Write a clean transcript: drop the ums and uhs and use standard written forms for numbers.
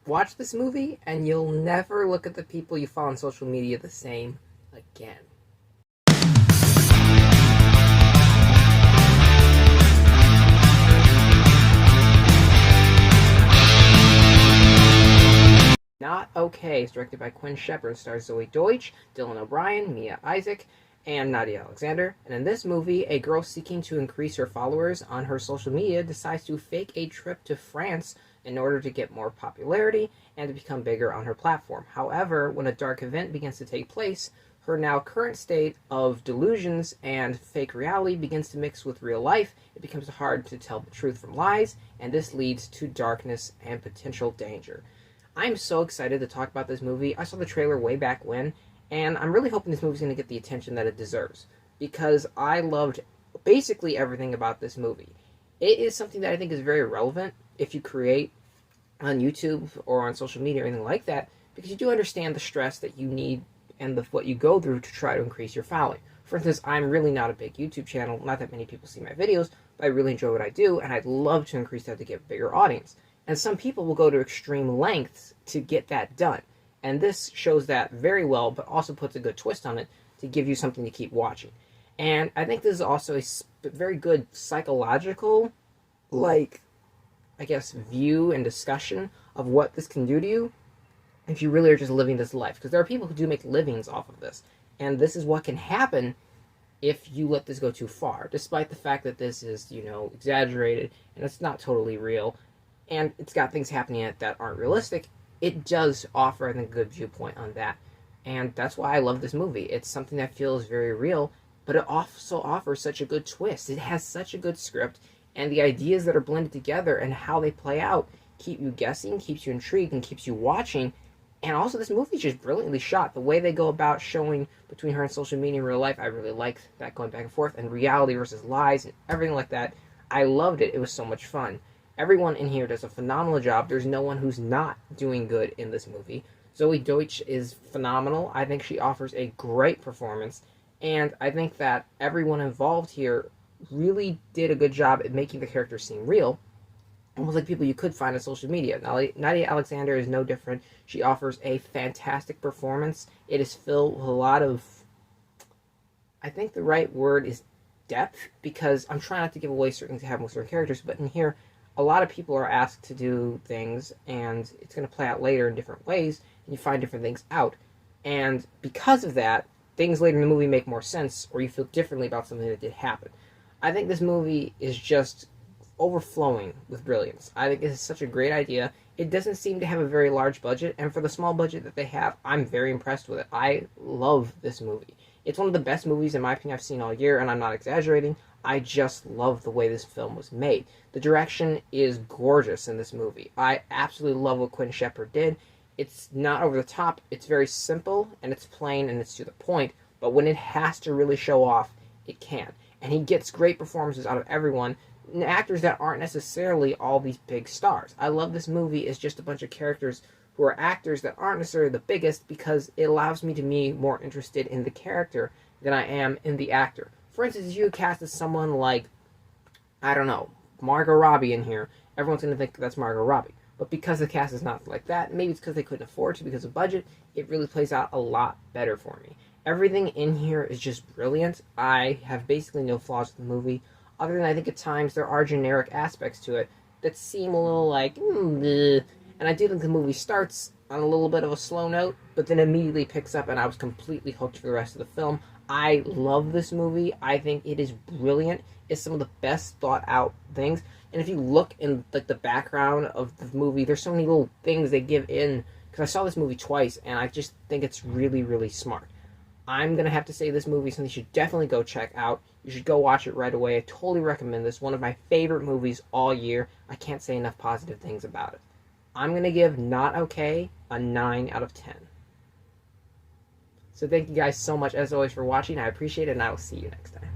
Watch this movie, and you'll never look at the people you follow on social media the same again. Not Okay is directed by Quinn Shepard, stars Zoe Deutch, Dylan O'Brien, Mia Isaac, and Nadia Alexander. And in this movie, a girl seeking to increase her followers on her social media decides to fake a trip to France in order to get more popularity and to become bigger on her platform. However, when a dark event begins to take place, her now current state of delusions and fake reality begins to mix with real life. It becomes hard to tell the truth from lies, and this leads to darkness and potential danger. I'm so excited to talk about this movie. I saw the trailer way back when, and I'm really hoping this movie's going to get the attention that it deserves, because I loved basically everything about this movie. It is something that I think is very relevant if you create on YouTube or on social media or anything like that, because you do understand the stress that you need and what you go through to try to increase your following. For instance, I'm really not a big YouTube channel. Not that many people see my videos, but I really enjoy what I do, and I'd love to increase that to get a bigger audience. And some people will go to extreme lengths to get that done. And this shows that very well, but also puts a good twist on it to give you something to keep watching. And I think this is also a very good psychological, view and discussion of what this can do to you if you really are just living this life. Because there are people who do make livings off of this. And this is what can happen if you let this go too far, despite the fact that this is, exaggerated and it's not totally real, and it's got things happening in it that aren't realistic. It does offer, I think, a good viewpoint on that. And that's why I love this movie. It's something that feels very real, but it also offers such a good twist. It has such a good script, and the ideas that are blended together and how they play out keep you guessing, keeps you intrigued, and keeps you watching. And also, this movie is just brilliantly shot. The way they go about showing between her and social media and real life, I really liked that, going back and forth, and reality versus lies and everything like that. I loved it. It was so much fun. Everyone in here does a phenomenal job. There's no one who's not doing good in this movie. Zoe Deutch is phenomenal. I think she offers a great performance, and I think that everyone involved here really did a good job at making the characters seem real, almost like people you could find on social media. Nadia Alexander is no different. She offers a fantastic performance. It is filled with a lot of, I think the right word is depth, because I'm trying not to give away certain things that happen with certain characters, but in here, a lot of people are asked to do things, and it's going to play out later in different ways, and you find different things out. And because of that, things later in the movie make more sense, or you feel differently about something that did happen. I think this movie is just overflowing with brilliance. I think this is such a great idea. It doesn't seem to have a very large budget, and for the small budget that they have, I'm very impressed with it. I love this movie. It's one of the best movies, in my opinion, I've seen all year, and I'm not exaggerating. I just love the way this film was made. The direction is gorgeous in this movie. I absolutely love what Quinn Shepard did. It's not over the top, it's very simple, and it's plain, and it's to the point, but when it has to really show off, it can. And he gets great performances out of everyone, actors that aren't necessarily all these big stars. I love this movie as just a bunch of characters who are actors that aren't necessarily the biggest, because it allows me to be more interested in the character than I am in the actor. For instance, if you cast as someone like, I don't know, Margot Robbie in here, everyone's going to think that's Margot Robbie. But because the cast is not like that, maybe it's because they couldn't afford to because of budget, it really plays out a lot better for me. Everything in here is just brilliant. I have basically no flaws with the movie, other than I think at times there are generic aspects to it that seem a little like, bleh. And I do think the movie starts on a little bit of a slow note, but then immediately picks up, and I was completely hooked for the rest of the film. I love this movie. I think it is brilliant. It's some of the best thought out things. And if you look in the background of the movie, there's so many little things they give in, because I saw this movie twice, and I just think it's really, really smart. I'm going to have to say this movie is something you should definitely go check out. You should go watch it right away. I totally recommend this. One of my favorite movies all year. I can't say enough positive things about it. I'm going to give Not Okay a 9 out of 10. So thank you guys so much, as always, for watching. I appreciate it, and I will see you next time.